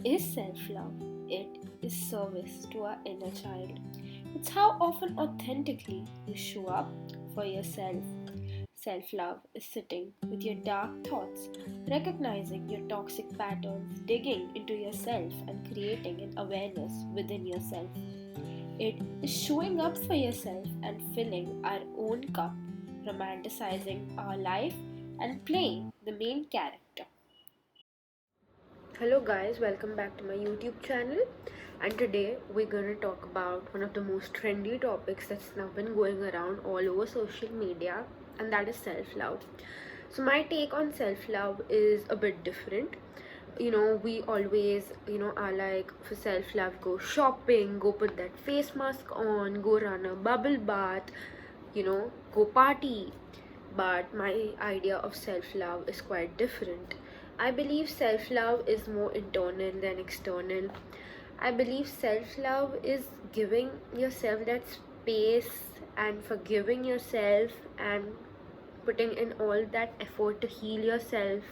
is self-love? It is service to our inner child. It's how often authentically you show up for yourself. Self-love is sitting with your dark thoughts, recognizing your toxic patterns, digging into yourself and creating an awareness within yourself. It is showing up for yourself and filling our own cup, romanticizing our life and playing the main character. Hello guys, welcome back to my YouTube channel, and today we're going to talk about one of the most trendy topics that's now been going around all over social media, and that is self-love. So my take on self-love is a bit different. We always, are like, for self-love, go shopping, go put that face mask on, go run a bubble bath, go party. But my idea of self-love is quite different. I believe self-love is more internal than external. I believe self-love is giving yourself that space and forgiving yourself and putting in all that effort to heal yourself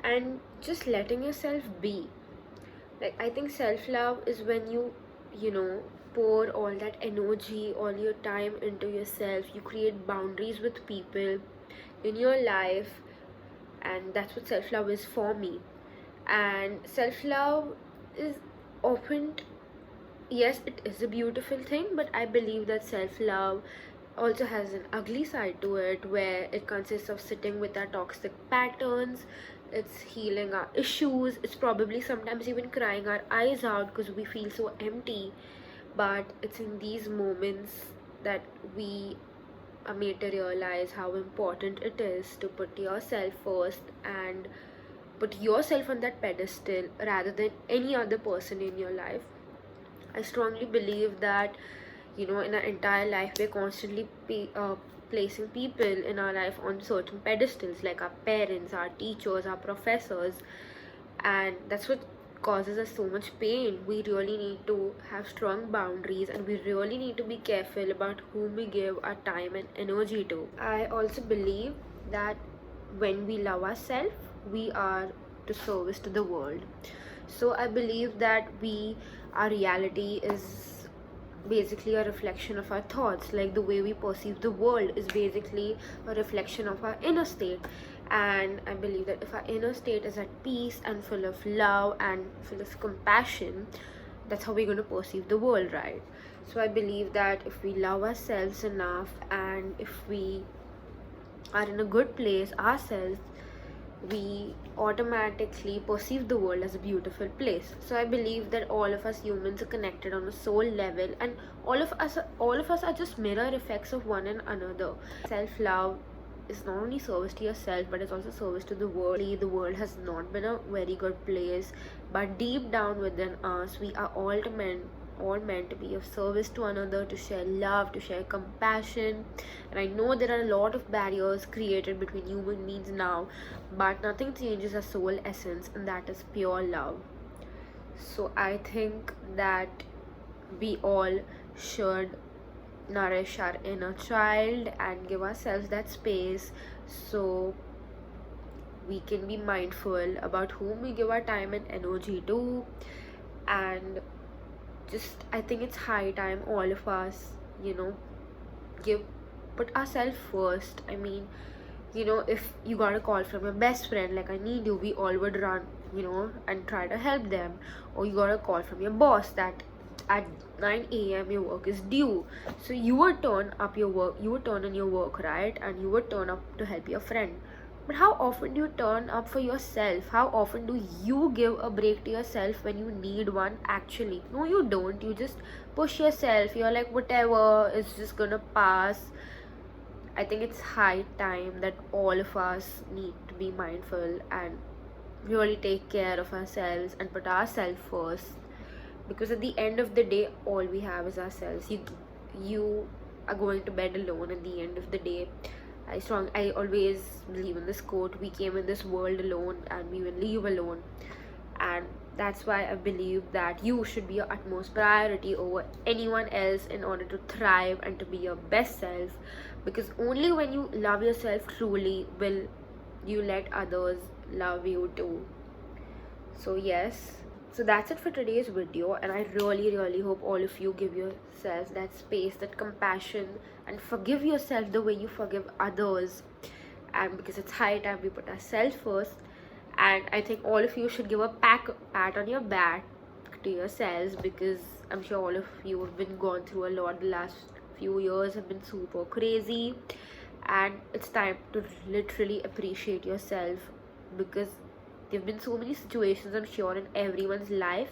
and just letting yourself be. Like, I think self-love is when you pour all that energy, all your time into yourself. You create boundaries with people in your life, and that's what self-love is for me. And self-love is often, yes, it is a beautiful thing, but I believe that self-love also has an ugly side to it, where it consists of sitting with our toxic patterns. It's healing our issues. It's probably sometimes even crying our eyes out because we feel so empty. But it's in these moments that we are made to realize how important it is to put yourself first and put yourself on that pedestal rather than any other person in your life. I strongly believe that, in our entire life, we're constantly placing people in our life on certain pedestals, like our parents, our teachers, our professors, and that's what causes us so much pain. We really need to have strong boundaries, and we really need to be careful about whom we give our time and energy to. I also believe that when we love ourselves, we are to service to the world. So I believe that our reality is basically a reflection of our thoughts. Like, the way we perceive the world is basically a reflection of our inner state. And I believe that if our inner state is at peace and full of love and full of compassion, that's how we're going to perceive the world, right? So I believe that if we love ourselves enough, and if we are in a good place ourselves, we automatically perceive the world as a beautiful place. So I believe that all of us humans are connected on a soul level, and all of us are just mirror effects of one and another. Self love is not only service to yourself, but it's also service to the world. The world has not been a very good place, but deep down within us, we are all meant to be of service to another, to share love, to share compassion. And I know there are a lot of barriers created between human beings now, but nothing changes our soul essence, and that is pure love. So I think that we all should nourish our inner child and give ourselves that space, so we can be mindful about whom we give our time and energy to. And just, I think it's high time all of us, give put ourselves first. I mean, if you got a call from your best friend, like, I need you, we all would run, and try to help them. Or you got a call from your boss that at 9 a.m. your work is due, so you would turn in your work, right? And you would turn up to help your friend. But how often do you turn up for yourself? How often do you give a break to yourself when you need one? Actually, no, you don't. You just push yourself. You're like, whatever, it's just gonna pass. I think it's high time that all of us need to be mindful and really take care of ourselves and put ourselves first, because at the end of the day, all we have is ourselves. You are going to bed alone at the end of the day. I always believe in this quote: we came in this world alone and we will leave alone. And that's why I believe that you should be your utmost priority over anyone else in order to thrive and to be your best self, because only when you love yourself truly will you let others love you too. So yes, So that's it for today's video, and I really hope all of you give yourselves that space, that compassion, and forgive yourself the way you forgive others. And because it's high time we put ourselves first, and I think all of you should give a pat on your back to yourselves, because I'm sure all of you have been gone through a lot. The last few years have been super crazy, and it's time to literally appreciate yourself, because there have been so many situations, I'm sure, in everyone's life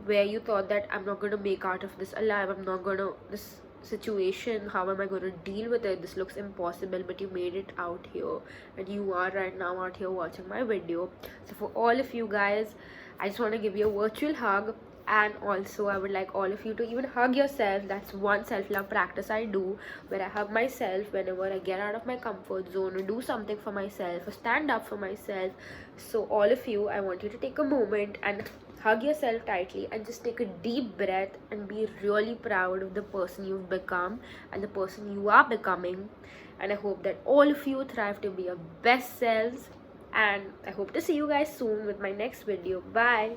where you thought that I'm not going to make out of this alive, I'm not going to, this situation, how am I going to deal with it, this looks impossible, but you made it out here, and you are right now out here watching my video. So for all of you guys, I just want to give you a virtual hug, and also I would like all of you to even hug yourself. That's one self-love practice I do, where I hug myself whenever I get out of my comfort zone or do something for myself or stand up for myself. So all of you, I want you to take a moment and hug yourself tightly and just take a deep breath and be really proud of the person you've become and the person you are becoming. And I hope that all of you thrive to be your best selves, and I hope to see you guys soon with my next video. Bye.